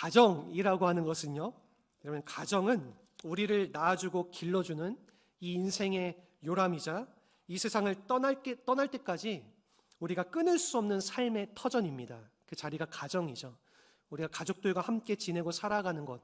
가정이라고 하는 것은요, 여러분, 가정은 우리를 낳아주고 길러주는 이 인생의 요람이자 이 세상을 떠날 때까지 우리가 끊을 수 없는 삶의 터전입니다. 그 자리가 가정이죠. 우리가 가족들과 함께 지내고 살아가는 것,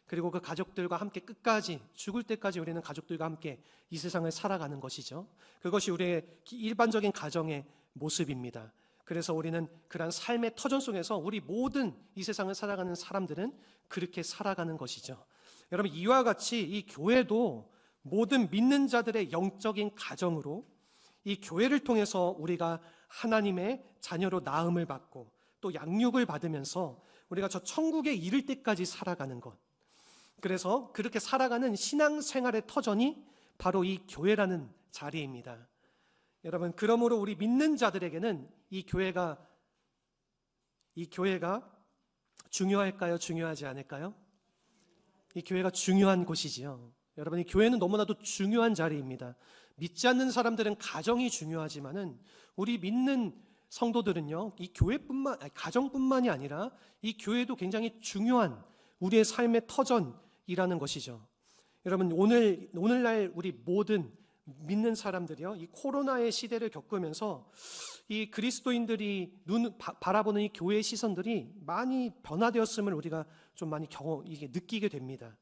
그리고 그 가족들과 함께 끝까지, 죽을 때까지 우리는 가족들과 함께 이 세상을 살아가는 것이죠. 그것이 우리의 일반적인 가정의 모습입니다. 그래서 우리는 그런 삶의 터전 속에서 우리 모든 이 세상을 살아가는 사람들은 그렇게 살아가는 것이죠. 여러분, 이와 같이 이 교회도 모든 믿는 자들의 영적인 가정으로, 이 교회를 통해서 우리가 하나님의 자녀로 낳음을 받고 또 양육을 받으면서 우리가 저 천국에 이를 때까지 살아가는 것, 그래서 그렇게 살아가는 신앙생활의 터전이 바로 이 교회라는 자리입니다. 여러분, 그러므로 우리 믿는 자들에게는 이 교회가 중요할까요? 중요하지 않을까요? 이 교회가 중요한 곳이지요. 여러분, 이 교회는 너무나도 중요한 자리입니다. 믿지 않는 사람들은 가정이 중요하지만은 우리 믿는 성도들은요, 이 가정뿐만이 아니라 이 교회도 굉장히 중요한 우리의 삶의 터전이라는 것이죠. 여러분, 오늘날 우리 모든 믿는 사람들이요, 이 코로나의 시대를 겪으면서 이 그리스도인들이 바라보는 이 교회의 시선들이 많이 변화되었음을 우리가 좀 많이 느끼게 됩니다.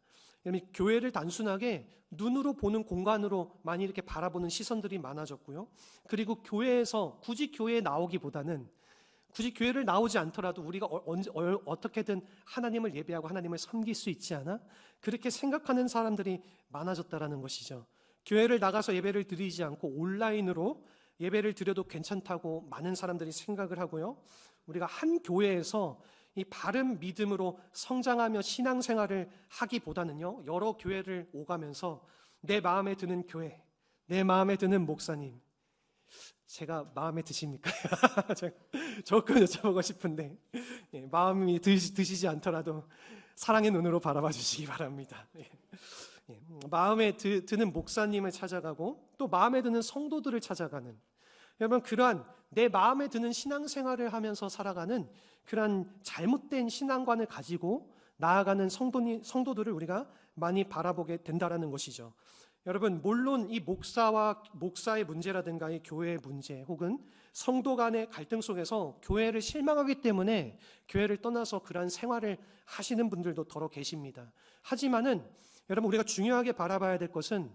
교회를 단순하게 눈으로 보는 공간으로 많이 이렇게 바라보는 시선들이 많아졌고요. 그리고 교회에서 굳이 교회에 나오기보다는, 굳이 교회를 나오지 않더라도 우리가 어떻게든 하나님을 예배하고 하나님을 섬길 수 있지 않아? 그렇게 생각하는 사람들이 많아졌다라는 것이죠. 교회를 나가서 예배를 드리지 않고 온라인으로 예배를 드려도 괜찮다고 많은 사람들이 생각을 하고요. 우리가 한 교회에서 이 바른 믿음으로 성장하며 신앙생활을 하기보다는요, 여러 교회를 오가면서 내 마음에 드는 교회, 내 마음에 드는 목사님, 제가 마음에 드십니까? 조금 여쭤보고 싶은데, 마음이 드시지 않더라도 사랑의 눈으로 바라봐 주시기 바랍니다. 마음에 드는 목사님을 찾아가고 또 마음에 드는 성도들을 찾아가는, 여러분, 그러한 내 마음에 드는 신앙생활을 하면서 살아가는 그러한 잘못된 신앙관을 가지고 나아가는 성도들을 우리가 많이 바라보게 된다는 것이죠. 여러분, 물론 이 목사의 문제라든가 이 교회의 문제 혹은 성도 간의 갈등 속에서 교회를 실망하기 때문에 교회를 떠나서 그러한 생활을 하시는 분들도 더러 계십니다. 하지만은 여러분, 우리가 중요하게 바라봐야 될 것은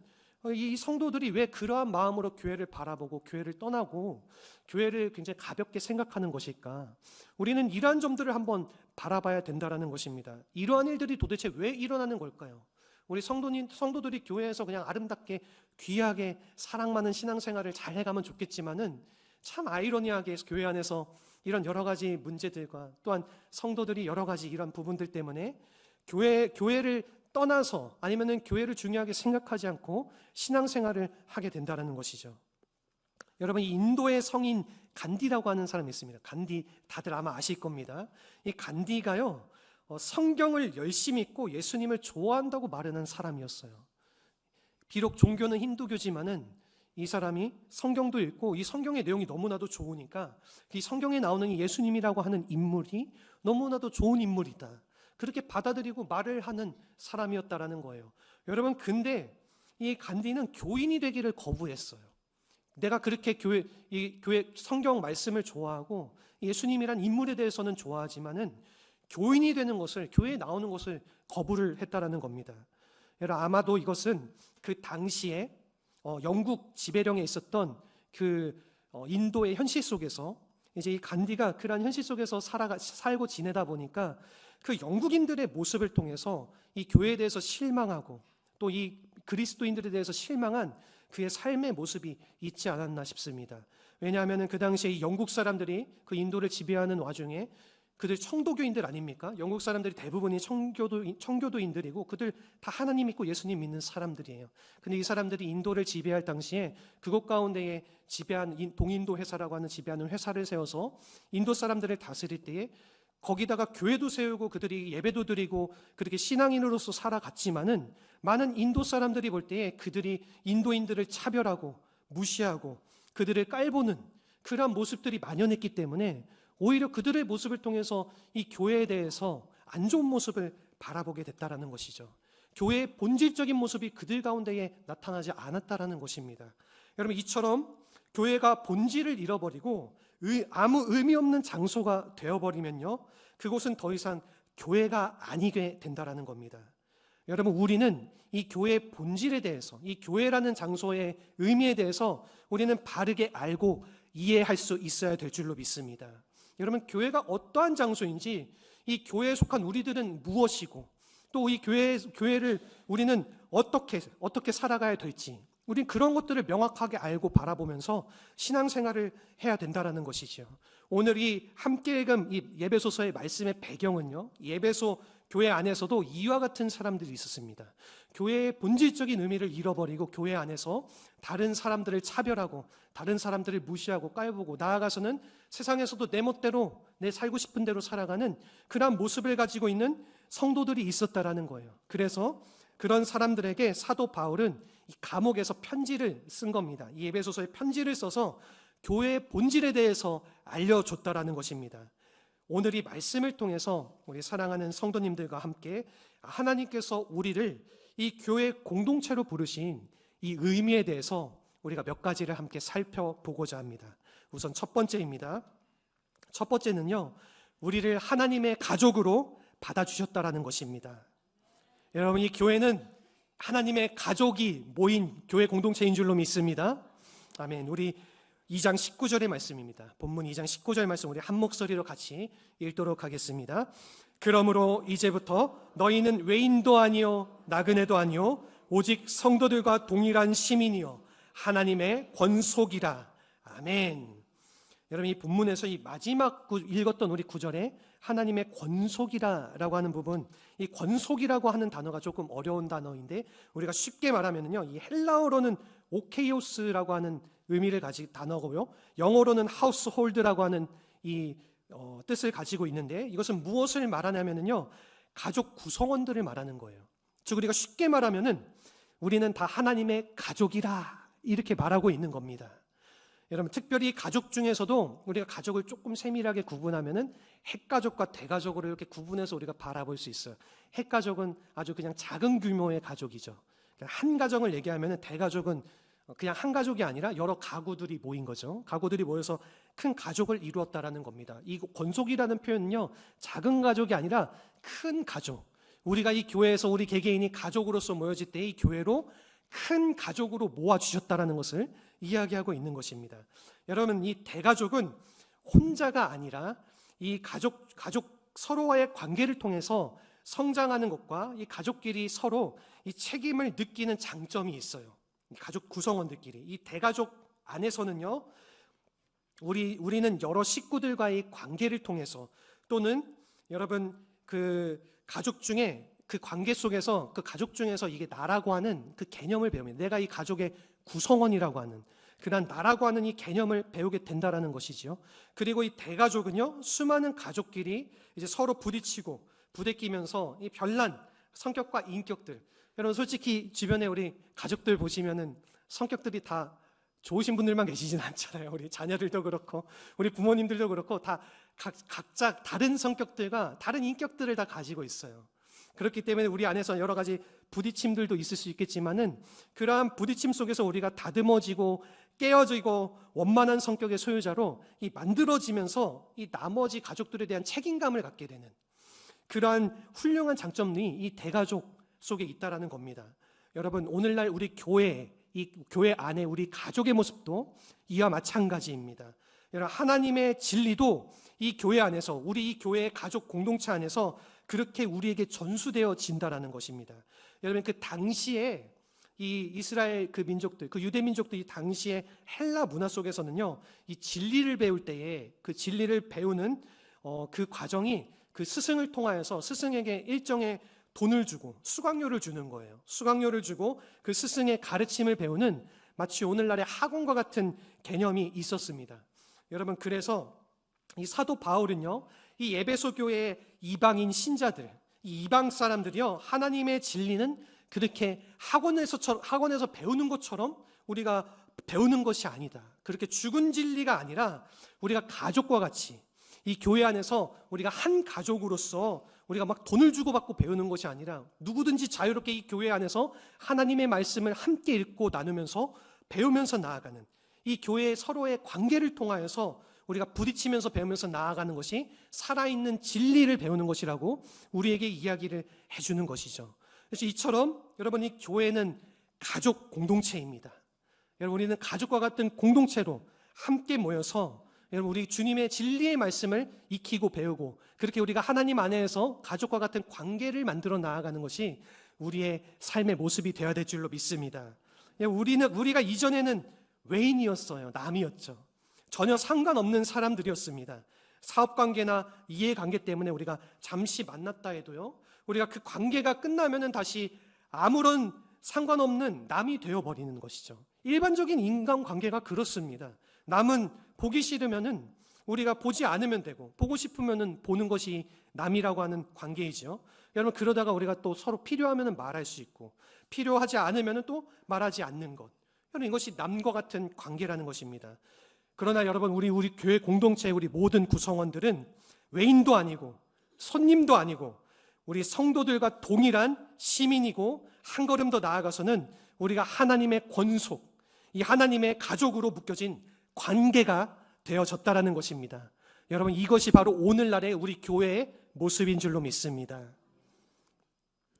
이 성도들이 왜 그러한 마음으로 교회를 바라보고 교회를 떠나고 교회를 굉장히 가볍게 생각하는 것일까? 우리는 이러한 점들을 한번 바라봐야 된다는 것입니다. 이러한 일들이 도대체 왜 일어나는 걸까요? 우리 성도들이 교회에서 그냥 아름답게 귀하게 사랑 많은 신앙생활을 잘 해가면 좋겠지만은 참 아이러니하게 교회 안에서 이런 여러 가지 문제들과 또한 성도들이 여러 가지 이런 부분들 때문에 교회를 떠나서 아니면은 교회를 중요하게 생각하지 않고 신앙생활을 하게 된다는 것이죠. 여러분, 이 인도의 성인 간디라고 하는 사람이 있습니다. 간디, 다들 아마 아실 겁니다. 이 간디가요, 성경을 열심히 읽고 예수님을 좋아한다고 말하는 사람이었어요. 비록 종교는 힌두교지만은 이 사람이 성경도 읽고 이 성경의 내용이 너무나도 좋으니까 이 성경에 나오는 이 예수님이라고 하는 인물이 너무나도 좋은 인물이다, 그렇게 받아들이고 말을 하는 사람이었다라는 거예요. 여러분, 근데 이 간디는 교인이 되기를 거부했어요. 내가 그렇게 교회 성경 말씀을 좋아하고 예수님이란 인물에 대해서는 좋아하지만은 교인이 되는 것을, 교회에 나오는 것을 거부를 했다라는 겁니다. 여러분, 아마도 이것은 그 당시에 영국 지배령에 있었던 그 인도의 현실 속에서 이제 이 간디가 그러한 현실 속에서 살고 지내다 보니까 그 영국인들의 모습을 통해서 이 교회에 대해서 실망하고 또 이 그리스도인들에 대해서 실망한 그의 삶의 모습이 있지 않았나 싶습니다. 왜냐하면 그 당시에 이 영국 사람들이 그 인도를 지배하는 와중에 그들 청도교인들 아닙니까? 영국 사람들이 대부분이 청교도인들이고 그들 다 하나님 믿고 예수님 믿는 사람들이에요. 근데 이 사람들이 인도를 지배할 당시에 그곳 가운데에 지배한 동인도 회사라고 하는 지배하는 회사를 세워서 인도 사람들을 다스릴 때에 거기다가 교회도 세우고 그들이 예배도 드리고 그렇게 신앙인으로서 살아갔지만은 많은 인도 사람들이 볼 때에 그들이 인도인들을 차별하고 무시하고 그들을 깔보는 그러한 모습들이 만연했기 때문에 오히려 그들의 모습을 통해서 이 교회에 대해서 안 좋은 모습을 바라보게 됐다라는 것이죠. 교회의 본질적인 모습이 그들 가운데에 나타나지 않았다라는 것입니다. 여러분, 이처럼 교회가 본질을 잃어버리고 아무 의미 없는 장소가 되어버리면요, 그곳은 더 이상 교회가 아니게 된다라는 겁니다. 여러분, 우리는 이 교회의 본질에 대해서, 이 교회라는 장소의 의미에 대해서 우리는 바르게 알고 이해할 수 있어야 될 줄로 믿습니다. 여러분, 교회가 어떠한 장소인지, 이 교회에 속한 우리들은 무엇이고, 또 이 교회를 우리는 어떻게 살아가야 될지, 우린 그런 것들을 명확하게 알고 바라보면서 신앙생활을 해야 된다라는 것이죠. 오늘 이 함께 읽은 이 예배소서의 말씀의 배경은요, 예배소 교회 안에서도 이와 같은 사람들이 있었습니다. 교회의 본질적인 의미를 잃어버리고 교회 안에서 다른 사람들을 차별하고 다른 사람들을 무시하고 깔보고, 나아가서는 세상에서도 내 멋대로 내 살고 싶은 대로 살아가는 그런 모습을 가지고 있는 성도들이 있었다라는 거예요. 그래서 그런 사람들에게 사도 바울은 이 감옥에서 편지를 쓴 겁니다. 이 에베소서에 편지를 써서 교회의 본질에 대해서 알려줬다라는 것입니다. 오늘 이 말씀을 통해서 우리 사랑하는 성도님들과 함께 하나님께서 우리를 이 교회 공동체로 부르신 이 의미에 대해서 우리가 몇 가지를 함께 살펴보고자 합니다. 우선 첫 번째입니다. 첫 번째는요, 우리를 하나님의 가족으로 받아주셨다라는 것입니다. 여러분, 이 교회는 하나님의 가족이 모인 교회 공동체인 줄로 믿습니다. 아멘. 우리 2장 19절의 말씀입니다. 본문 2장 19절 말씀 우리 한 목소리로 같이 읽도록 하겠습니다. 그러므로 이제부터 너희는 외인도 아니요 나그네도 아니요 오직 성도들과 동일한 시민이요 하나님의 권속이라. 아멘. 여러분, 이 본문에서 이 마지막 읽었던 우리 구절에 하나님의 권속이라고 하는 부분, 이 권속이라고 하는 단어가 조금 어려운 단어인데, 우리가 쉽게 말하면요, 이 헬라어로는 오케이오스라고 하는 의미를 가진 단어고요, 영어로는 하우스홀드라고 하는 이 뜻을 가지고 있는데, 이것은 무엇을 말하냐면요, 가족 구성원들을 말하는 거예요. 즉, 우리가 쉽게 말하면은 우리는 다 하나님의 가족이라 이렇게 말하고 있는 겁니다. 여러분, 특별히 가족 중에서도 우리가 가족을 조금 세밀하게 구분하면은 핵가족과 대가족으로 이렇게 구분해서 우리가 바라볼 수 있어요. 핵가족은 아주 그냥 작은 규모의 가족이죠. 한 가정을 얘기하면은 대가족은 그냥 한 가족이 아니라 여러 가구들이 모인 거죠. 가구들이 모여서 큰 가족을 이루었다라는 겁니다. 이 권속이라는 표현은요, 작은 가족이 아니라 큰 가족. 우리가 이 교회에서 우리 개개인이 가족으로서 모여질 때 이 교회로 큰 가족으로 모아주셨다라는 것을 이야기하고 있는 것입니다. 여러분, 이 대가족은 혼자가 아니라 이 가족 서로와의 관계를 통해서 성장하는 것과 이 가족끼리 서로 이 책임을 느끼는 장점이 있어요. 가족 구성원들끼리. 이 대가족 안에서는요, 우리는 여러 식구들과의 관계를 통해서, 또는 여러분 그 가족 중에 그 관계 속에서, 그 가족 중에서 이게 나라고 하는 그 개념을 배우면, 내가 이 가족의 구성원이라고 하는 그런 나라고 하는 이 개념을 배우게 된다라는 것이지요. 그리고 이 대가족은요, 수많은 가족끼리 이제 서로 부딪히고 부대끼면서 이 별난 성격과 인격들, 여러분 솔직히 주변에 우리 가족들 보시면은 성격들이 다 좋으신 분들만 계시진 않잖아요. 우리 자녀들도 그렇고 우리 부모님들도 그렇고 다 각자 다른 성격들과 다른 인격들을 다 가지고 있어요. 그렇기 때문에 우리 안에서 여러 가지 부딪힘들도 있을 수 있겠지만은, 그러한 부딪힘 속에서 우리가 다듬어지고 깨어지고 원만한 성격의 소유자로 이 만들어지면서 이 나머지 가족들에 대한 책임감을 갖게 되는 그러한 훌륭한 장점이 이 대가족 속에 있다라는 겁니다. 여러분, 오늘날 우리 교회, 이 교회 안에 우리 가족의 모습도 이와 마찬가지입니다. 여러분, 하나님의 진리도 이 교회 안에서, 우리 이 교회의 가족 공동체 안에서 그렇게 우리에게 전수되어진다라는 것입니다. 여러분, 그 당시에 이 이스라엘 그 민족들, 그 유대 민족들이 당시에 헬라 문화 속에서는요, 이 진리를 배울 때에 그 진리를 배우는 그 과정이 그 스승을 통하여서 스승에게 일정의 돈을 주고 수강료를 주는 거예요. 수강료를 주고 그 스승의 가르침을 배우는, 마치 오늘날의 학원과 같은 개념이 있었습니다. 여러분, 그래서 이 사도 바울은요, 이 에베소 교회의 이방인 신자들, 이 이방 사람들이요, 하나님의 진리는 그렇게 학원에서 배우는 것처럼 우리가 배우는 것이 아니다. 그렇게 죽은 진리가 아니라 우리가 가족과 같이 이 교회 안에서 우리가 한 가족으로서 우리가 막 돈을 주고받고 배우는 것이 아니라 누구든지 자유롭게 이 교회 안에서 하나님의 말씀을 함께 읽고 나누면서 배우면서 나아가는, 이 교회의 서로의 관계를 통하여서 우리가 부딪히면서 배우면서 나아가는 것이 살아있는 진리를 배우는 것이라고 우리에게 이야기를 해주는 것이죠. 그래서 이처럼 여러분, 이 교회는 가족 공동체입니다. 여러분, 우리는 가족과 같은 공동체로 함께 모여서 여러분, 우리 주님의 진리의 말씀을 익히고 배우고, 그렇게 우리가 하나님 안에서 가족과 같은 관계를 만들어 나아가는 것이 우리의 삶의 모습이 되어야 될 줄로 믿습니다. 우리가 이전에는 외인이었어요. 남이었죠. 전혀 상관없는 사람들이었습니다. 사업관계나 이해관계 때문에 우리가 잠시 만났다 해도요, 우리가 그 관계가 끝나면은 다시 아무런 상관없는 남이 되어버리는 것이죠. 일반적인 인간관계가 그렇습니다. 남은 보기 싫으면은 우리가 보지 않으면 되고, 보고 싶으면은 보는 것이 남이라고 하는 관계이죠. 여러분, 그러다가 우리가 또 서로 필요하면은 말할 수 있고, 필요하지 않으면은 또 말하지 않는 것. 여러분, 이것이 남과 같은 관계라는 것입니다. 그러나 여러분, 우리 교회 공동체의 우리 모든 구성원들은 외인도 아니고 손님도 아니고 우리 성도들과 동일한 시민이고, 한 걸음 더 나아가서는 우리가 하나님의 권속, 이 하나님의 가족으로 묶여진 관계가 되어졌다라는 것입니다. 여러분, 이것이 바로 오늘날의 우리 교회의 모습인 줄로 믿습니다.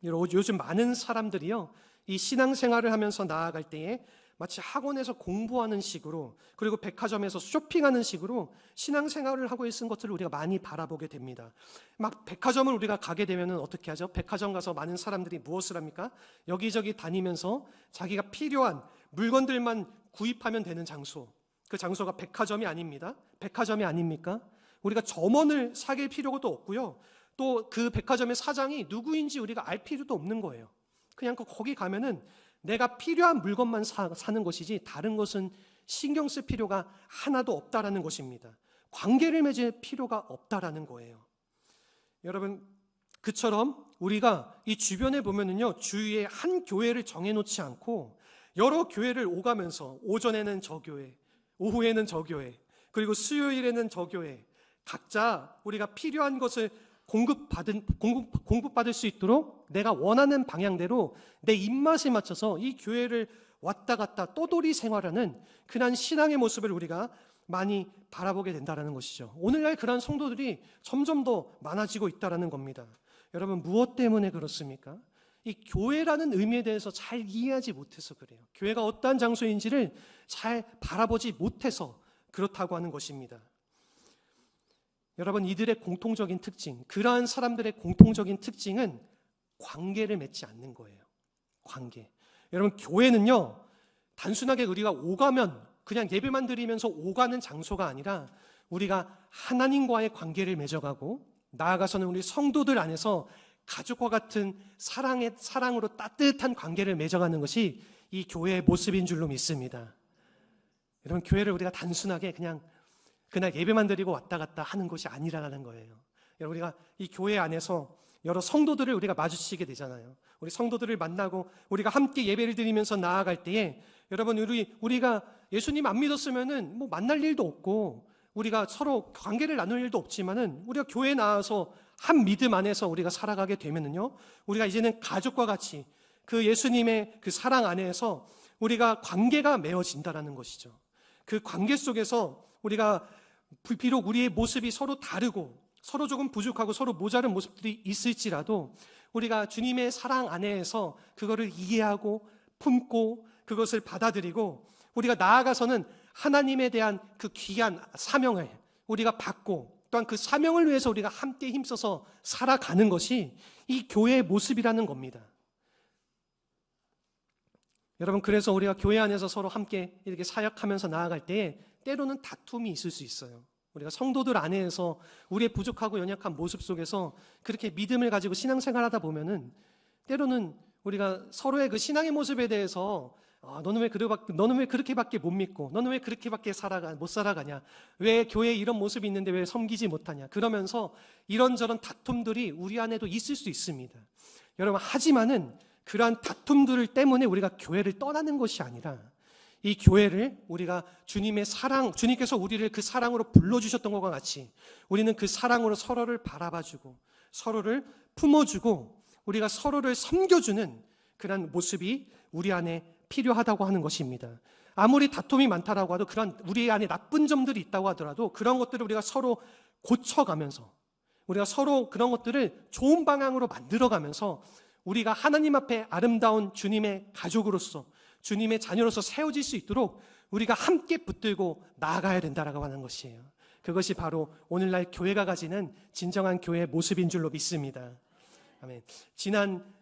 요즘 많은 사람들이요, 이 신앙생활을 하면서 나아갈 때에 마치 학원에서 공부하는 식으로, 그리고 백화점에서 쇼핑하는 식으로 신앙생활을 하고 있는 것들을 우리가 많이 바라보게 됩니다. 막 백화점을 우리가 가게 되면 어떻게 하죠? 백화점 가서 많은 사람들이 무엇을 합니까? 여기저기 다니면서 자기가 필요한 물건들만 구입하면 되는 장소, 그 장소가 백화점이 아닙니다. 백화점이 아닙니까? 우리가 점원을 사귈 필요도 없고요, 또 그 백화점의 사장이 누구인지 우리가 알 필요도 없는 거예요. 그냥 거기 가면은 내가 필요한 물건만 사는 것이지 다른 것은 신경 쓸 필요가 하나도 없다라는 것입니다. 관계를 맺을 필요가 없다라는 거예요. 여러분, 그처럼 우리가 이 주변에 보면은요, 주위에 한 교회를 정해놓지 않고 여러 교회를 오가면서, 오전에는 저 교회, 오후에는 저 교회, 그리고 수요일에는 저 교회, 각자 우리가 필요한 것을 공급받을 수 있도록 내가 원하는 방향대로 내 입맛에 맞춰서 이 교회를 왔다 갔다 떠돌이 생활하는 그런 신앙의 모습을 우리가 많이 바라보게 된다는 것이죠. 오늘날 그런 성도들이 점점 더 많아지고 있다는 겁니다. 여러분, 무엇 때문에 그렇습니까? 이 교회라는 의미에 대해서 잘 이해하지 못해서 그래요. 교회가 어떠한 장소인지를 잘 바라보지 못해서 그렇다고 하는 것입니다. 여러분, 이들의 공통적인 특징, 그러한 사람들의 공통적인 특징은 관계를 맺지 않는 거예요. 관계. 여러분, 교회는요, 단순하게 우리가 오가면 그냥 예배만 드리면서 오가는 장소가 아니라 우리가 하나님과의 관계를 맺어가고, 나아가서는 우리 성도들 안에서 가족과 같은 사랑으로 따뜻한 관계를 맺어가는 것이 이 교회의 모습인 줄로 믿습니다. 여러분, 교회를 우리가 단순하게 그날 예배만 드리고 왔다 갔다 하는 것이 아니라는 거예요. 여러분, 우리가 이 교회 안에서 여러 성도들을 우리가 마주치게 되잖아요. 우리 성도들을 만나고 우리가 함께 예배를 드리면서 나아갈 때에, 여러분, 우리가 예수님 안 믿었으면은 뭐 만날 일도 없고 우리가 서로 관계를 나눌 일도 없지만은, 우리가 교회에 나와서 한 믿음 안에서 우리가 살아가게 되면은요, 우리가 이제는 가족과 같이 그 예수님의 그 사랑 안에서 우리가 관계가 맺어진다라는 것이죠. 그 관계 속에서 우리가 비록 우리의 모습이 서로 다르고 서로 조금 부족하고 서로 모자른 모습들이 있을지라도 우리가 주님의 사랑 안에서 그거를 이해하고 품고 그것을 받아들이고, 우리가 나아가서는 하나님에 대한 그 귀한 사명을 우리가 받고, 또한 그 사명을 위해서 우리가 함께 힘써서 살아가는 것이 이 교회의 모습이라는 겁니다. 여러분, 그래서 우리가 교회 안에서 서로 함께 이렇게 사역하면서 나아갈 때에 때로는 다툼이 있을 수 있어요. 우리가 성도들 안에서 우리의 부족하고 연약한 모습 속에서 그렇게 믿음을 가지고 신앙생활하다 보면은 때로는 우리가 서로의 그 신앙의 모습에 대해서 너는 왜 그렇게밖에 못 믿고, 너는 왜 그렇게밖에 못 살아가냐, 왜 교회에 이런 모습이 있는데 왜 섬기지 못하냐, 그러면서 이런저런 다툼들이 우리 안에도 있을 수 있습니다. 여러분, 하지만은 그러한 다툼들 때문에 우리가 교회를 떠나는 것이 아니라, 이 교회를 우리가 주님의 사랑, 주님께서 우리를 그 사랑으로 불러주셨던 것과 같이 우리는 그 사랑으로 서로를 바라봐주고 서로를 품어주고 우리가 서로를 섬겨주는 그런 모습이 우리 안에 필요하다고 하는 것입니다. 아무리 다툼이 많다라고 해도 그런 우리 안에 나쁜 점들이 있다고 하더라도 그런 것들을 우리가 서로 고쳐가면서 우리가 서로 그런 것들을 좋은 방향으로 만들어가면서 우리가 하나님 앞에 아름다운 주님의 가족으로서 주님의 자녀로서 세워질 수 있도록 우리가 함께 붙들고 나아가야 된다라고 하는 것이에요. 그것이 바로 오늘날 교회가 가지는 진정한 교회의 모습인 줄로 믿습니다. 아멘.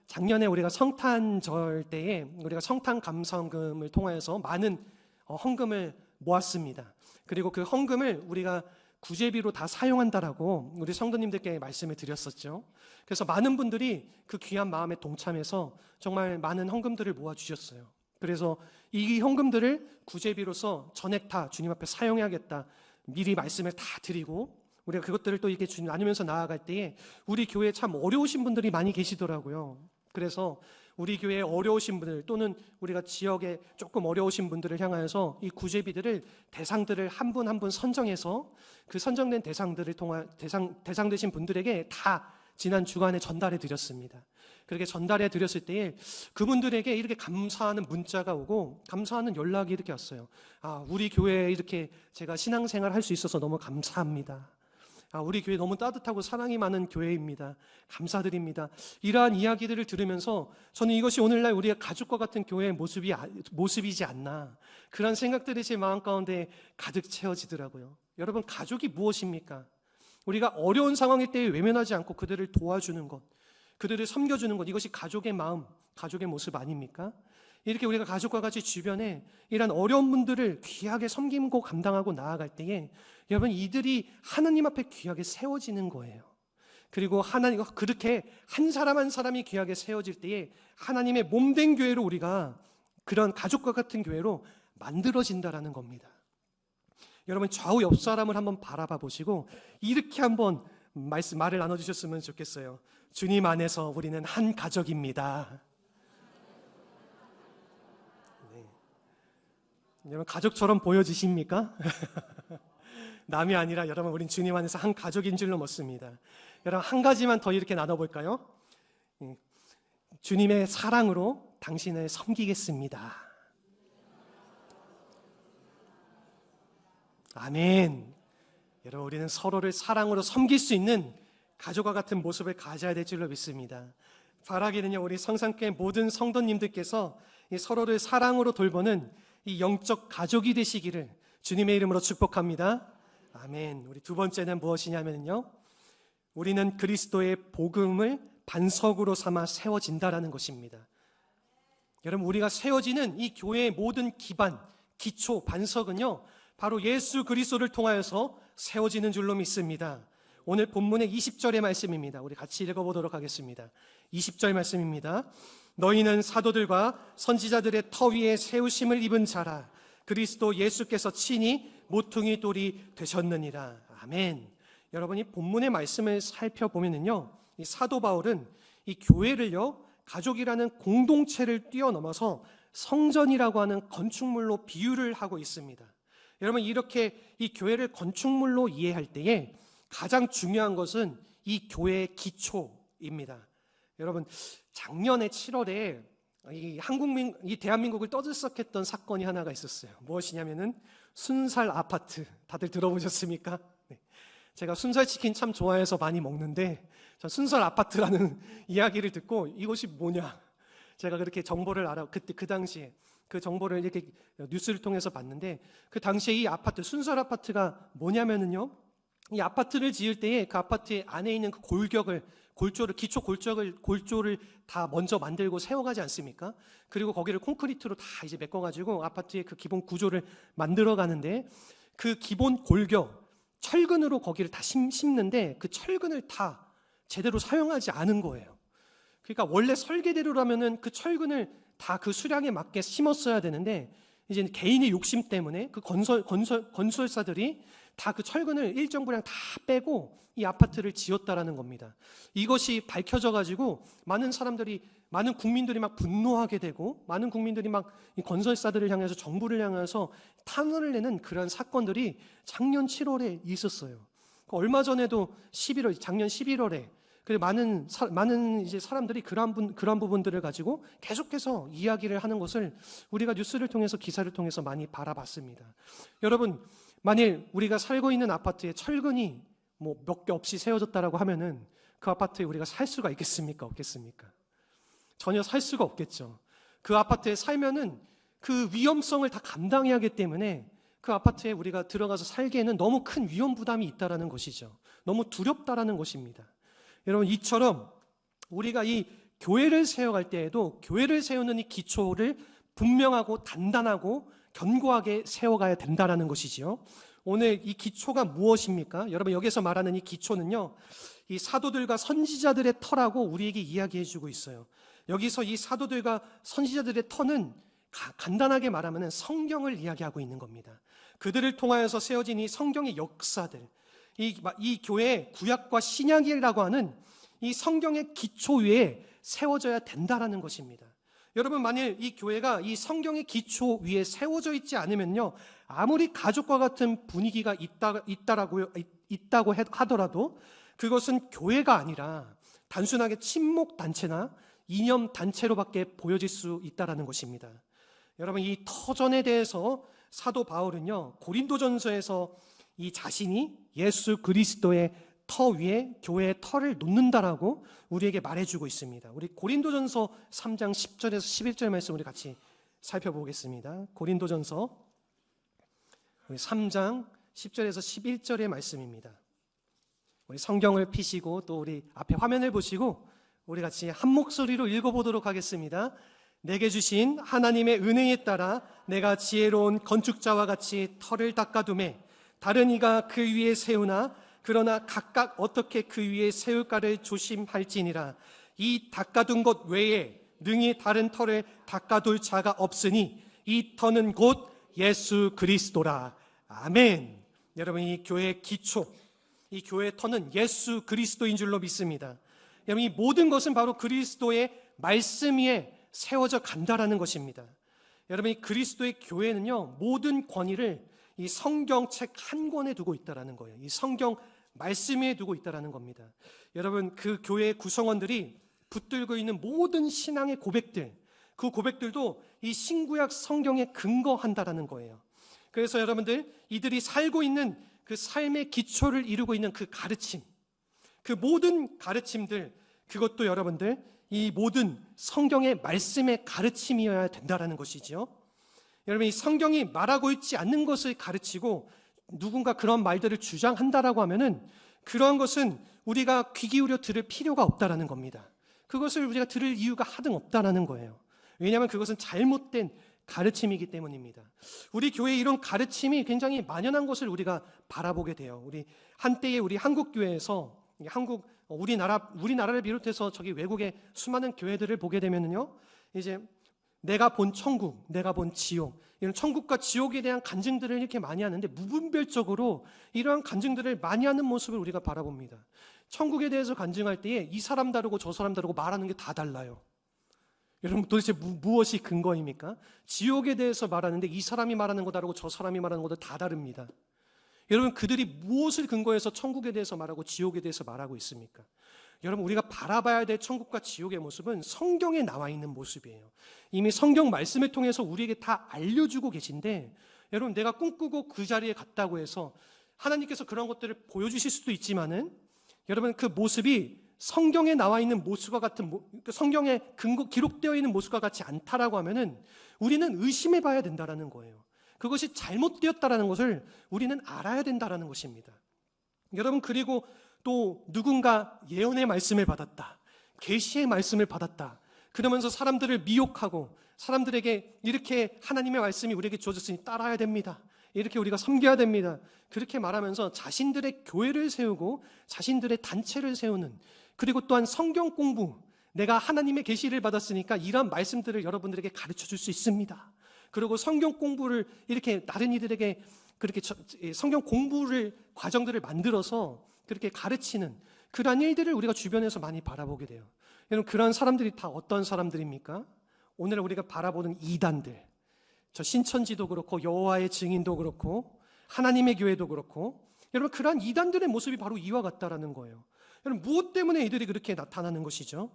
작년에 우리가 성탄절 때에 우리가 성탄 감사헌금을 통하여서 많은 헌금을 모았습니다. 그리고 그 헌금을 우리가 구제비로 다 사용한다라고 우리 성도님들께 말씀을 드렸었죠. 그래서 많은 분들이 그 귀한 마음에 동참해서 정말 많은 헌금들을 모아주셨어요. 그래서 이 헌금들을 구제비로서 전액 다 주님 앞에 사용해야겠다 미리 말씀을 다 드리고 우리가 그것들을 또 이렇게 주님 나누면서 나아갈 때에 우리 교회에 참 어려우신 분들이 많이 계시더라고요. 그래서 우리 교회에 어려우신 분들 또는 우리가 지역에 조금 어려우신 분들을 향하여서 이 구제비들을 대상들을 한 분 한 분 선정해서 그 선정된 대상들을 통한 대상 되신 분들에게 다 지난 주간에 전달해 드렸습니다. 그렇게 전달해 드렸을 때에 그분들에게 이렇게 감사하는 문자가 오고 감사하는 연락이 이렇게 왔어요. 우리 교회에 이렇게 제가 신앙생활 할 수 있어서 너무 감사합니다. 우리 교회 너무 따뜻하고 사랑이 많은 교회입니다. 감사드립니다. 이러한 이야기들을 들으면서 저는 이것이 오늘날 우리의 가족과 같은 교회의 모습이지 않나 그런 생각들이 제 마음 가운데 가득 채워지더라고요. 여러분, 가족이 무엇입니까? 우리가 어려운 상황일 때에 외면하지 않고 그들을 도와주는 것, 그들을 섬겨주는 것, 이것이 가족의 마음, 가족의 모습 아닙니까? 이렇게 우리가 가족과 같이 주변에 이런 어려운 분들을 귀하게 섬기고 감당하고 나아갈 때에 여러분, 이들이 하나님 앞에 귀하게 세워지는 거예요. 그리고 하나님, 그렇게 한 사람 한 사람이 귀하게 세워질 때에 하나님의 몸된 교회로 우리가 그런 가족과 같은 교회로 만들어진다라는 겁니다. 여러분, 좌우 옆 사람을 한번 바라봐 보시고 이렇게 한번 말을 나눠주셨으면 좋겠어요. 주님 안에서 우리는 한 가족입니다. 네. 여러분, 가족처럼 보여지십니까? 남이 아니라 여러분, 우린 주님 안에서 한 가족인 줄로 믿습니다. 여러분, 한 가지만 더 이렇게 나눠볼까요? 주님의 사랑으로 당신을 섬기겠습니다. 아멘. 여러분, 우리는 서로를 사랑으로 섬길 수 있는 가족과 같은 모습을 가져야 될 줄로 믿습니다. 바라기는요, 우리 성산교회 모든 성도님들께서 이 서로를 사랑으로 돌보는 이 영적 가족이 되시기를 주님의 이름으로 축복합니다. 아멘. 우리 두 번째는 무엇이냐면요, 우리는 그리스도의 복음을 반석으로 삼아 세워진다라는 것입니다. 여러분, 우리가 세워지는 이 교회의 모든 기반, 기초, 반석은요, 바로 예수 그리스도를 통하여서 세워지는 줄로 믿습니다. 오늘 본문의 20절의 말씀입니다. 우리 같이 읽어보도록 하겠습니다. 20절 말씀입니다. 너희는 사도들과 선지자들의 터 위에 세우심을 입은 자라. 그리스도 예수께서 친히 모퉁이 돌이 되셨느니라. 아멘. 여러분이 본문의 말씀을 살펴보면요, 이 사도 바울은 이 교회를요, 가족이라는 공동체를 뛰어넘어서 성전이라고 하는 건축물로 비유를 하고 있습니다. 여러분, 이렇게 이 교회를 건축물로 이해할 때에 가장 중요한 것은 이 교회의 기초입니다. 여러분, 작년에 7월에 이 대한민국을 떠들썩했던 사건이 하나가 있었어요. 무엇이냐면은 순살 아파트. 다들 들어보셨습니까? 네. 제가 순살치킨 참 좋아해서 많이 먹는데 전 순살 아파트라는 이야기를 듣고 이것이 뭐냐, 제가 그렇게 정보를 그 당시에 그 정보를 이렇게 뉴스를 통해서 봤는데, 그 당시에 이 아파트, 순살 아파트가 뭐냐면은요, 이 아파트를 지을 때에 그 아파트 안에 있는 그 기초 골조를 다 먼저 만들고 세워가지 않습니까? 그리고 거기를 콘크리트로 다 이제 메꿔가지고 아파트의 그 기본 구조를 만들어 가는데, 그 기본 골격, 철근으로 거기를 다 심는데 그 철근을 다 제대로 사용하지 않은 거예요. 그러니까 원래 설계대로라면은 그 철근을 다 그 수량에 맞게 심었어야 되는데, 이제 개인의 욕심 때문에 그 건설사들이 다 그 철근을 일정 분량 다 빼고 이 아파트를 지었다라는 겁니다. 이것이 밝혀져 가지고 많은 국민들이 막 분노하게 되고, 많은 국민들이 막 이 건설사들을 향해서, 정부를 향해서 탄원을 내는 그런 사건들이 작년 7월에 있었어요. 얼마 전에도 작년 11월에 그리고 많은 이제 사람들이 그러한 부분들을 가지고 계속해서 이야기를 하는 것을 우리가 뉴스를 통해서, 기사를 통해서 많이 바라봤습니다. 여러분, 만일 우리가 살고 있는 아파트에 철근이 뭐 몇 개 없이 세워졌다라고 하면은 그 아파트에 우리가 살 수가 있겠습니까? 없겠습니까? 전혀 살 수가 없겠죠. 그 아파트에 살면은 그 위험성을 다 감당해야 하기 때문에 그 아파트에 우리가 들어가서 살기에는 너무 큰 위험 부담이 있다라는 것이죠. 너무 두렵다라는 것입니다. 여러분, 이처럼 우리가 이 교회를 세워갈 때에도 교회를 세우는 이 기초를 분명하고 단단하고 견고하게 세워가야 된다라는 것이지요. 오늘 이 기초가 무엇입니까? 여러분, 여기서 말하는 이 기초는요, 이 사도들과 선지자들의 터라고 우리에게 이야기해 주고 있어요. 여기서 이 사도들과 선지자들의 터는 간단하게 말하면 성경을 이야기하고 있는 겁니다. 그들을 통하여서 세워진 이 성경의 역사들, 이 교회의 구약과 신약이라고 하는 이 성경의 기초 위에 세워져야 된다라는 것입니다. 여러분, 만일 이 교회가 이 성경의 기초 위에 세워져 있지 않으면요, 아무리 가족과 같은 분위기가 있다고 하더라도 그것은 교회가 아니라 단순하게 친목 단체나 이념 단체로밖에 보여질 수 있다라는 것입니다. 여러분, 이 터전에 대해서 사도 바울은요, 고린도전서에서 이 자신이 예수 그리스도의 터 위에 교회의 터를 놓는다라고 우리에게 말해주고 있습니다. 우리 고린도전서 3장 10절에서 11절 말씀 우리 같이 살펴보겠습니다. 고린도전서 3장 10절에서 11절의 말씀입니다. 우리 성경을 펴시고 또 우리 앞에 화면을 보시고 우리 같이 한 목소리로 읽어보도록 하겠습니다. 내게 주신 하나님의 은혜에 따라 내가 지혜로운 건축자와 같이 터를 닦아두매 다른 이가 그 위에 세우나 그러나 각각 어떻게 그 위에 세울까를 조심할지니라. 이 닦아둔 것 외에 능히 다른 터를 닦아둘 자가 없으니 이 터는 곧 예수 그리스도라. 아멘. 여러분, 이 교회의 기초, 이 교회의 터는 예수 그리스도인 줄로 믿습니다. 여러분, 이 모든 것은 바로 그리스도의 말씀 위에 세워져 간다라는 것입니다. 여러분, 이 그리스도의 교회는요, 모든 권위를 이 성경책 한 권에 두고 있다라는 거예요. 이 성경 말씀 위에 두고 있다라는 겁니다. 여러분, 그 교회의 구성원들이 붙들고 있는 모든 신앙의 고백들, 그 고백들도 이 신구약 성경에 근거한다라는 거예요. 그래서 여러분들, 이들이 살고 있는 그 삶의 기초를 이루고 있는 그 가르침, 그 모든 가르침들, 그것도 여러분들 이 모든 성경의 말씀의 가르침이어야 된다라는 것이지요. 여러분, 이 성경이 말하고 있지 않는 것을 가르치고 누군가 그런 말들을 주장한다라고 하면은 그러한 것은 우리가 귀 기울여 들을 필요가 없다라는 겁니다. 그것을 우리가 들을 이유가 하등 없다라는 거예요. 왜냐하면 그것은 잘못된 가르침이기 때문입니다. 우리 교회의 이런 가르침이 굉장히 만연한 것을 우리가 바라보게 돼요. 우리 한때의 우리 한국 교회에서 우리나라를 비롯해서 저기 외국의 수많은 교회들을 보게 되면요, 이제 내가 본 천국, 내가 본 지옥, 이런 천국과 지옥에 대한 간증들을 이렇게 많이 하는데 무분별적으로 이러한 간증들을 많이 하는 모습을 우리가 바라봅니다. 천국에 대해서 간증할 때에 이 사람 다르고 저 사람 다르고 말하는 게 다 달라요. 여러분, 도대체 무엇이 근거입니까? 지옥에 대해서 말하는데 이 사람이 말하는 거 다르고 저 사람이 말하는 것도 다 다릅니다. 여러분, 그들이 무엇을 근거해서 천국에 대해서 말하고 지옥에 대해서 말하고 있습니까? 여러분, 우리가 바라봐야 될 천국과 지옥의 모습은 성경에 나와 있는 모습이에요. 이미 성경 말씀을 통해서 우리에게 다 알려주고 계신데, 여러분, 내가 꿈꾸고 그 자리에 갔다고 해서 하나님께서 그런 것들을 보여주실 수도 있지만은, 여러분, 그 모습이 성경에 나와 있는 모습과 같은, 성경에 기록되어 있는 모습과 같이 않다라고 하면은 우리는 의심해 봐야 된다라는 거예요. 그것이 잘못되었다라는 것을 우리는 알아야 된다라는 것입니다. 여러분, 그리고 또 누군가 예언의 말씀을 받았다, 계시의 말씀을 받았다, 그러면서 사람들을 미혹하고 사람들에게 이렇게 하나님의 말씀이 우리에게 주어졌으니 따라야 됩니다, 이렇게 우리가 섬겨야 됩니다, 그렇게 말하면서 자신들의 교회를 세우고 자신들의 단체를 세우는, 그리고 또한 성경 공부, 내가 하나님의 계시를 받았으니까 이러한 말씀들을 여러분들에게 가르쳐 줄 수 있습니다, 그리고 성경 공부를 이렇게 다른 이들에게 그렇게 성경 공부를 과정들을 만들어서 그렇게 가르치는 그러한 일들을 우리가 주변에서 많이 바라보게 돼요. 여러분, 그런 사람들이 다 어떤 사람들입니까? 오늘 우리가 바라보는 이단들, 저 신천지도 그렇고 여호와의 증인도 그렇고 하나님의 교회도 그렇고, 여러분, 그러한 이단들의 모습이 바로 이와 같다라는 거예요. 여러분, 무엇 때문에 이들이 그렇게 나타나는 것이죠?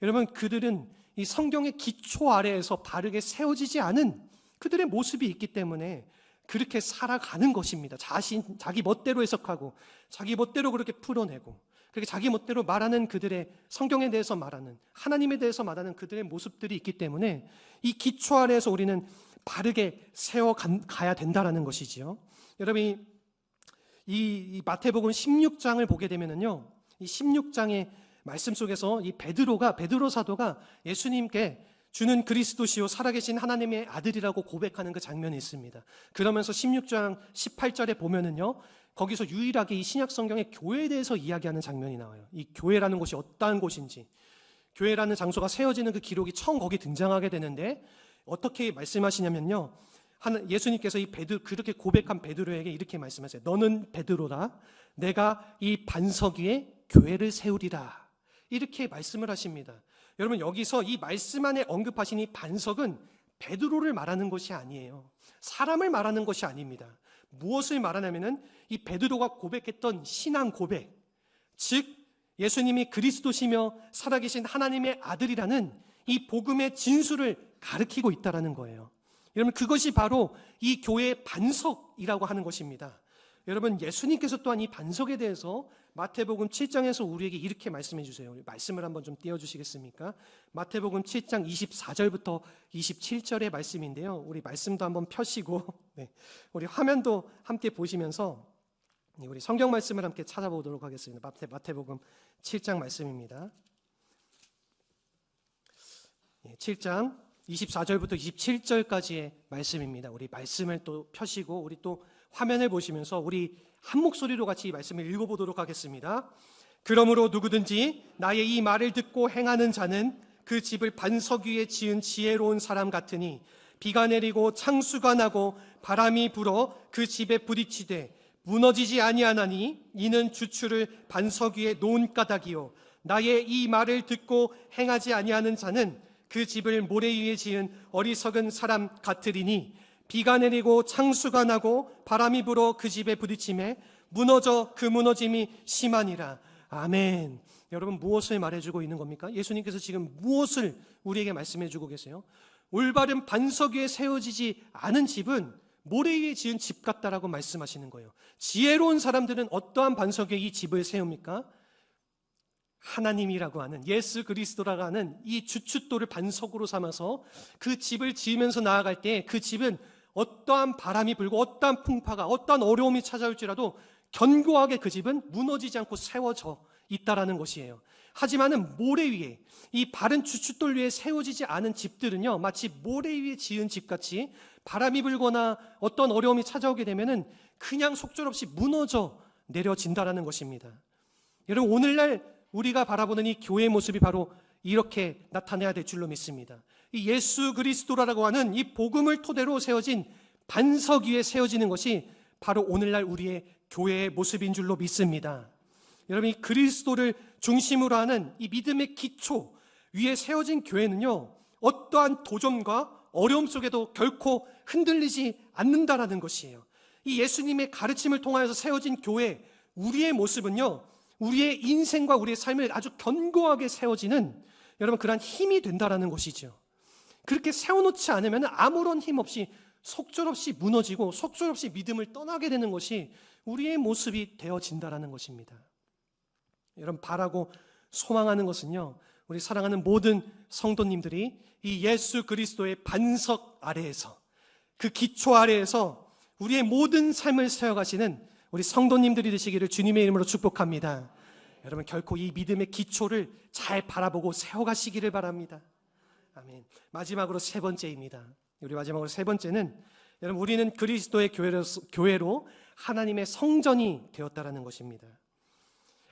여러분, 그들은 이 성경의 기초 아래에서 바르게 세워지지 않은 그들의 모습이 있기 때문에 그렇게 살아가는 것입니다. 자기 멋대로 해석하고 자기 멋대로 그렇게 풀어내고 그렇게 자기 멋대로 말하는 그들의, 성경에 대해서 말하는, 하나님에 대해서 말하는 그들의 모습들이 있기 때문에 이 기초 아래에서 우리는 바르게 세워가야 된다라는 것이지요. 여러분, 이 마태복음 16장을 보게 되면은요, 이 16장의 말씀 속에서 이 베드로 사도가 예수님께 주는 그리스도시요 살아계신 하나님의 아들이라고 고백하는 그 장면이 있습니다. 그러면서 16장 18절에 보면은요, 거기서 유일하게 이 신약 성경의 교회에 대해서 이야기하는 장면이 나와요. 이 교회라는 곳이 어떠한 곳인지, 교회라는 장소가 세워지는 그 기록이 처음 거기 등장하게 되는데, 어떻게 말씀하시냐면요, 예수님께서 그렇게 고백한 베드로에게 이렇게 말씀하세요. 너는 베드로다. 내가 이 반석 위에 교회를 세우리라. 이렇게 말씀을 하십니다. 여러분, 여기서 이 말씀 안에 언급하신 이 반석은 베드로를 말하는 것이 아니에요. 사람을 말하는 것이 아닙니다. 무엇을 말하냐면은 이 베드로가 고백했던 신앙 고백, 즉 예수님이 그리스도시며 살아계신 하나님의 아들이라는 이 복음의 진수를 가리키고 있다라는 거예요. 여러분, 그것이 바로 이 교회의 반석이라고 하는 것입니다. 여러분, 예수님께서 또한 이 반석에 대해서 마태복음 7장에서 우리에게 이렇게 말씀해 주세요. 말씀을 한번 좀 띄워주시겠습니까? 마태복음 7장 24절부터 27절의 말씀인데요, 우리 말씀도 한번 펴시고 우리 화면도 함께 보시면서 우리 성경 말씀을 함께 찾아보도록 하겠습니다. 마태복음 7장 말씀입니다. 7장 24절부터 27절까지의 말씀입니다. 우리 말씀을 또 펴시고 우리 또 화면을 보시면서 우리 한 목소리로 같이 이 말씀을 읽어보도록 하겠습니다. 그러므로 누구든지 나의 이 말을 듣고 행하는 자는 그 집을 반석 위에 지은 지혜로운 사람 같으니 비가 내리고 창수가 나고 바람이 불어 그 집에 부딪히되 무너지지 아니하나니 이는 주추를 반석 위에 놓은 까닭이요 나의 이 말을 듣고 행하지 아니하는 자는 그 집을 모래 위에 지은 어리석은 사람 같으리니 비가 내리고 창수가 나고 바람이 불어 그 집에 부딪힘에 무너져 그 무너짐이 심하니라. 아멘. 여러분, 무엇을 말해주고 있는 겁니까? 예수님께서 지금 무엇을 우리에게 말씀해주고 계세요? 올바른 반석 위에 세워지지 않은 집은 모래 위에 지은 집 같다라고 말씀하시는 거예요. 지혜로운 사람들은 어떠한 반석 위에 이 집을 세웁니까? 하나님이라고 하는, 예수 그리스도라고 하는 이 주춧돌을 반석으로 삼아서 그 집을 지으면서 나아갈 때 그 집은 어떠한 바람이 불고 어떠한 풍파가, 어떠한 어려움이 찾아올지라도 견고하게 그 집은 무너지지 않고 세워져 있다라는 것이에요. 하지만은 모래 위에, 이 바른 주춧돌 위에 세워지지 않은 집들은요, 마치 모래 위에 지은 집같이 바람이 불거나 어떤 어려움이 찾아오게 되면은 그냥 속절없이 무너져 내려진다라는 것입니다. 여러분, 오늘날 우리가 바라보는 이 교회의 모습이 바로 이렇게 나타내야 될 줄로 믿습니다. 이 예수 그리스도라고 하는 이 복음을 토대로 세워진 반석 위에 세워지는 것이 바로 오늘날 우리의 교회의 모습인 줄로 믿습니다. 여러분, 이 그리스도를 중심으로 하는 이 믿음의 기초 위에 세워진 교회는요, 어떠한 도전과 어려움 속에도 결코 흔들리지 않는다라는 것이에요. 이 예수님의 가르침을 통하여서 세워진 교회, 우리의 모습은요, 우리의 인생과 우리의 삶을 아주 견고하게 세워지는, 여러분, 그러한 힘이 된다라는 것이죠. 그렇게 세워놓지 않으면 아무런 힘 없이 속절없이 무너지고 속절없이 믿음을 떠나게 되는 것이 우리의 모습이 되어진다라는 것입니다. 여러분, 바라고 소망하는 것은요, 우리 사랑하는 모든 성도님들이 이 예수 그리스도의 반석 아래에서, 그 기초 아래에서 우리의 모든 삶을 세워가시는 우리 성도님들이 되시기를 주님의 이름으로 축복합니다. 여러분, 결코 이 믿음의 기초를 잘 바라보고 세워가시기를 바랍니다. 아멘. 마지막으로 세 번째입니다. 우리 마지막으로 세 번째는, 여러분, 우리는 그리스도의 교회로 하나님의 성전이 되었다라는 것입니다.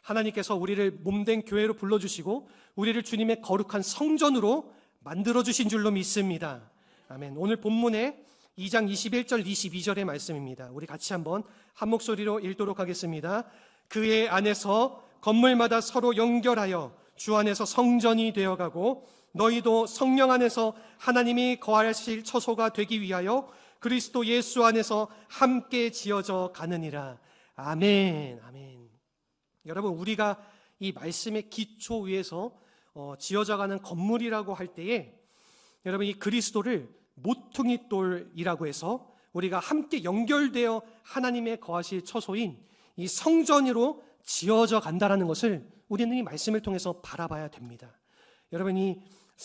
하나님께서 우리를 몸된 교회로 불러주시고 우리를 주님의 거룩한 성전으로 만들어주신 줄로 믿습니다. 아멘. 오늘 본문에 2장 21절 22절의 말씀입니다. 우리 같이 한번 한 목소리로 읽도록 하겠습니다. 그의 안에서 건물마다 서로 연결하여 주 안에서 성전이 되어가고 너희도 성령 안에서 하나님이 거하실 처소가 되기 위하여 그리스도 예수 안에서 함께 지어져 가느니라. 아멘. 아멘. 여러분, 우리가 이 말씀의 기초 위에서 지어져가는 건물이라고 할 때에 여러분 이 그리스도를 모퉁이 돌이라고 해서 우리가 함께 연결되어 하나님의 거하실 처소인 이 성전으로 지어져 간다라는 것을 우리는 이 말씀을 통해서 바라봐야 됩니다. 여러분이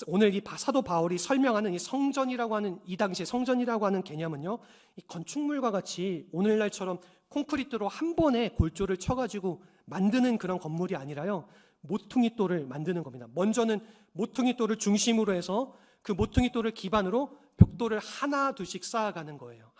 오늘 이 사도 바울이 설명하는 이 성전이라고 하는 이 당시의 성전이라고 하는 개념은요, 이 건축물과 같이 오늘날처럼 콘크리트로 한 번에 골조를 쳐가지고 만드는 그런 건물이 아니라요, 모퉁이 돌을 만드는 겁니다. 먼저는 모퉁이 돌을 중심으로 해서 그 모퉁이 돌을 기반으로 벽돌을 하나 둘씩 쌓아가는 거예요.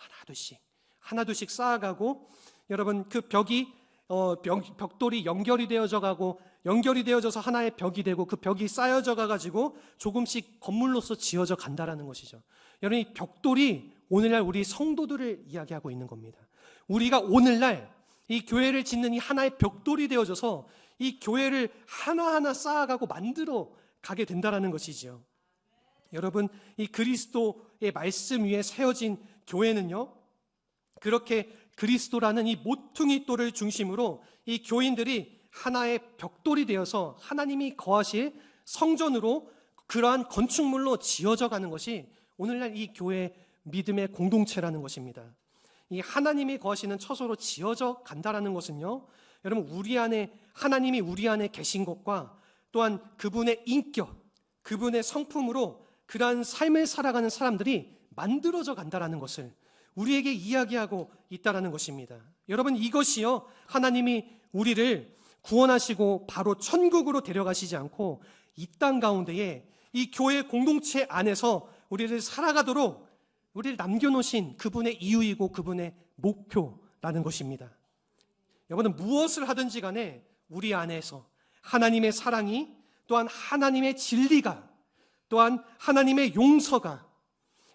하나 둘씩 쌓아가고 여러분 그 벽돌이 연결이 되어져 가고 연결이 되어져서 하나의 벽이 되고 그 벽이 쌓여져 가지고 조금씩 건물로서 지어져 간다라는 것이죠. 여러분 이 벽돌이 오늘날 우리 성도들을 이야기하고 있는 겁니다. 우리가 오늘날 이 교회를 짓는 이 하나의 벽돌이 되어져서 이 교회를 하나하나 쌓아가고 만들어 가게 된다라는 것이지요. 여러분 이 그리스도의 말씀 위에 세워진 교회는요, 그렇게 그리스도라는 이 모퉁이 돌을 중심으로 이 교인들이 하나의 벽돌이 되어서 하나님이 거하실 성전으로 그러한 건축물로 지어져 가는 것이 오늘날 이 교회의 믿음의 공동체라는 것입니다. 이 하나님이 거하시는 처소로 지어져 간다라는 것은요, 여러분 우리 안에 하나님이 우리 안에 계신 것과 또한 그분의 인격, 그분의 성품으로 그러한 삶을 살아가는 사람들이 만들어져 간다라는 것을 우리에게 이야기하고 있다라는 것입니다. 여러분 이것이요, 하나님이 우리를 구원하시고 바로 천국으로 데려가시지 않고 이 땅 가운데에 이 교회 공동체 안에서 우리를 살아가도록 우리를 남겨놓으신 그분의 이유이고 그분의 목표라는 것입니다. 여러분은 무엇을 하든지 간에 우리 안에서 하나님의 사랑이, 또한 하나님의 진리가, 또한 하나님의 용서가,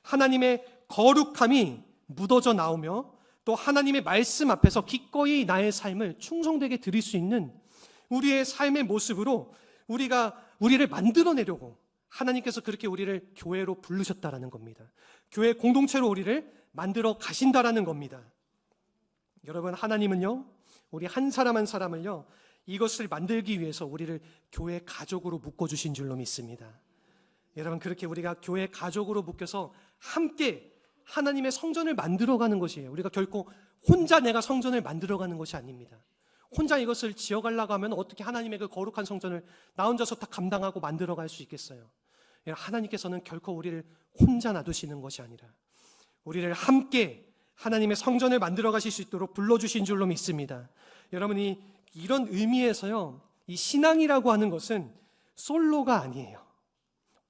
하나님의 거룩함이 묻어져 나오며 또 하나님의 말씀 앞에서 기꺼이 나의 삶을 충성되게 드릴 수 있는 우리의 삶의 모습으로 우리를 만들어내려고 하나님께서 그렇게 우리를 교회로 부르셨다라는 겁니다. 교회 공동체로 우리를 만들어 가신다라는 겁니다. 여러분 하나님은요, 우리 한 사람 한 사람을요, 이것을 만들기 위해서 우리를 교회 가족으로 묶어주신 줄로 믿습니다. 여러분 그렇게 우리가 교회 가족으로 묶여서 함께 하나님의 성전을 만들어가는 것이에요. 우리가 결코 혼자 내가 성전을 만들어가는 것이 아닙니다. 혼자 이것을 지어가려고 하면 어떻게 하나님의 그 거룩한 성전을 나 혼자서 다 감당하고 만들어갈 수 있겠어요? 하나님께서는 결코 우리를 혼자 놔두시는 것이 아니라 우리를 함께 하나님의 성전을 만들어 가실 수 있도록 불러주신 줄로 믿습니다. 여러분이 이런 의미에서요, 이 신앙이라고 하는 것은 솔로가 아니에요.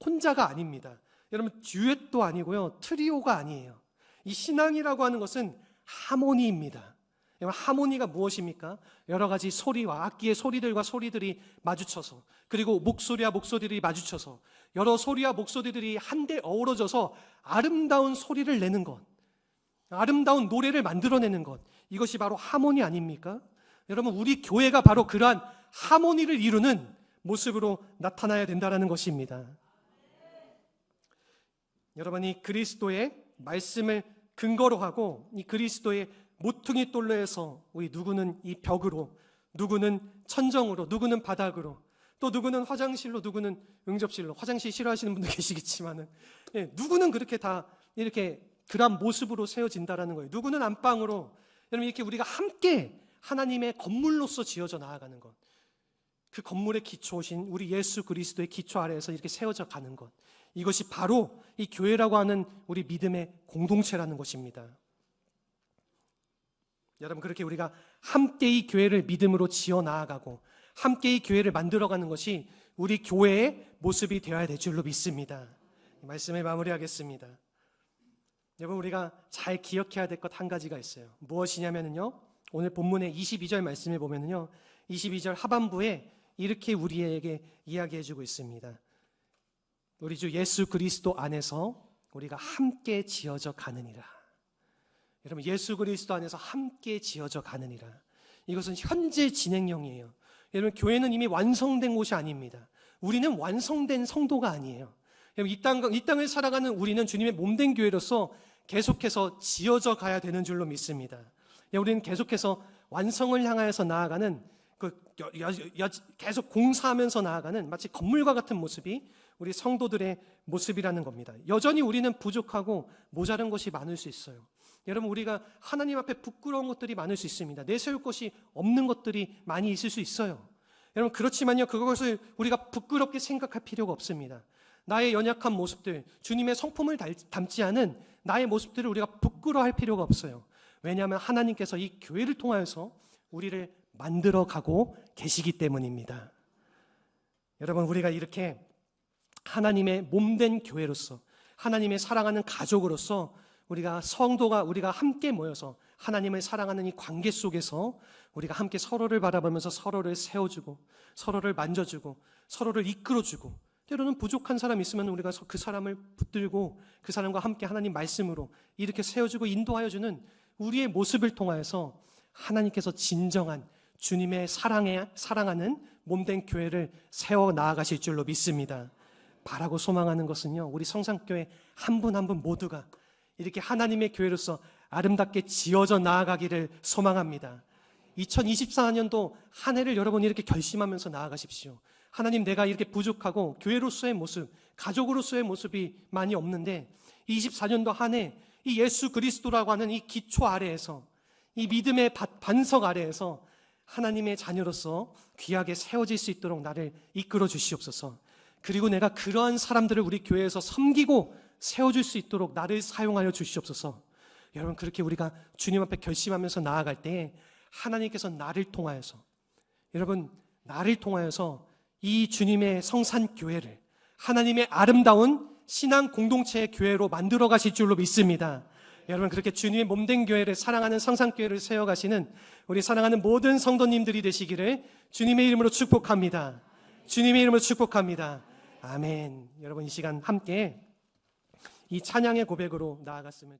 혼자가 아닙니다. 여러분 듀엣도 아니고요, 트리오가 아니에요. 이 신앙이라고 하는 것은 하모니입니다. 하모니가 무엇입니까? 여러 가지 소리와 악기의 소리들과 소리들이 마주쳐서, 그리고 목소리와 목소리들이 마주쳐서 여러 소리와 목소리들이 한데 어우러져서 아름다운 소리를 내는 것, 아름다운 노래를 만들어내는 것, 이것이 바로 하모니 아닙니까? 여러분 우리 교회가 바로 그러한 하모니를 이루는 모습으로 나타나야 된다는 것입니다. 여러분이 그리스도의 말씀을 근거로 하고 이 그리스도의 모퉁이 돌로 해서 우리 누구는 이 벽으로, 누구는 천정으로, 누구는 바닥으로, 또 누구는 화장실로, 누구는 응접실로, 화장실 싫어하시는 분도 계시겠지만은 누구는 그렇게 다 이렇게 그런 모습으로 세워진다라는 거예요. 누구는 안방으로. 여러분 이렇게 우리가 함께 하나님의 건물로서 지어져 나아가는 것, 그 건물의 기초신 우리 예수 그리스도의 기초 아래에서 이렇게 세워져 가는 것, 이것이 바로 이 교회라고 하는 우리 믿음의 공동체라는 것입니다. 여러분 그렇게 우리가 함께 이 교회를 믿음으로 지어 나아가고 함께 이 교회를 만들어가는 것이 우리 교회의 모습이 되어야 될 줄로 믿습니다. 이 말씀을 마무리하겠습니다. 여러분 우리가 잘 기억해야 될 것 한 가지가 있어요. 무엇이냐면요, 오늘 본문의 22절 말씀에 보면요, 22절 하반부에 이렇게 우리에게 이야기해주고 있습니다. 우리 주 예수 그리스도 안에서 우리가 함께 지어져 가느니라. 여러분 예수 그리스도 안에서 함께 지어져 가느니라. 이것은 현재 진행형이에요. 여러분 교회는 이미 완성된 곳이 아닙니다. 우리는 완성된 성도가 아니에요. 여러분 이 땅을 살아가는 우리는 주님의 몸된 교회로서 계속해서 지어져 가야 되는 줄로 믿습니다. 우리는 계속해서 완성을 향하여서 나아가는 계속 공사하면서 나아가는 마치 건물과 같은 모습이 우리 성도들의 모습이라는 겁니다. 여전히 우리는 부족하고 모자란 것이 많을 수 있어요. 여러분, 우리가 하나님 앞에 부끄러운 것들이 많을 수 있습니다. 내세울 것이 없는 것들이 많이 있을 수 있어요. 여러분, 그렇지만요, 그것을 우리가 부끄럽게 생각할 필요가 없습니다. 나의 연약한 모습들, 주님의 성품을 담지 않은 나의 모습들을 우리가 부끄러워할 필요가 없어요. 왜냐하면 하나님께서 이 교회를 통하여서 우리를 만들어가고 계시기 때문입니다. 여러분, 우리가 이렇게 하나님의 몸된 교회로서, 하나님의 사랑하는 가족으로서 우리가 성도가 우리가 함께 모여서 하나님을 사랑하는 이 관계 속에서 우리가 함께 서로를 바라보면서 서로를 세워주고 서로를 만져주고 서로를 이끌어주고, 때로는 부족한 사람이 있으면 우리가 그 사람을 붙들고 그 사람과 함께 하나님 말씀으로 이렇게 세워주고 인도하여주는 우리의 모습을 통하여서 하나님께서 진정한 주님의 사랑하는 몸된 교회를 세워 나아가실 줄로 믿습니다. 바라고 소망하는 것은요, 우리 성산교회 한 분 한 분 모두가 이렇게 하나님의 교회로서 아름답게 지어져 나아가기를 소망합니다. 2024년도 한 해를 여러분이 이렇게 결심하면서 나아가십시오. 하나님, 내가 이렇게 부족하고 교회로서의 모습, 가족으로서의 모습이 많이 없는데 24년도 한 해 이 예수 그리스도라고 하는 이 기초 아래에서, 이 믿음의 반석 아래에서 하나님의 자녀로서 귀하게 세워질 수 있도록 나를 이끌어 주시옵소서. 그리고 내가 그러한 사람들을 우리 교회에서 섬기고 세워줄 수 있도록 나를 사용하여 주시옵소서. 여러분, 그렇게 우리가 주님 앞에 결심하면서 나아갈 때 하나님께서 나를 통하여서, 여러분, 나를 통하여서 이 주님의 성산교회를 하나님의 아름다운 신앙 공동체의 교회로 만들어 가실 줄로 믿습니다. 여러분, 그렇게 주님의 몸된 교회를 사랑하는 성산교회를 세워가시는 우리 사랑하는 모든 성도님들이 되시기를 주님의 이름으로 축복합니다. 주님의 이름으로 축복합니다. 아멘. 여러분, 이 시간 함께 이 찬양의 고백으로 나아갔으면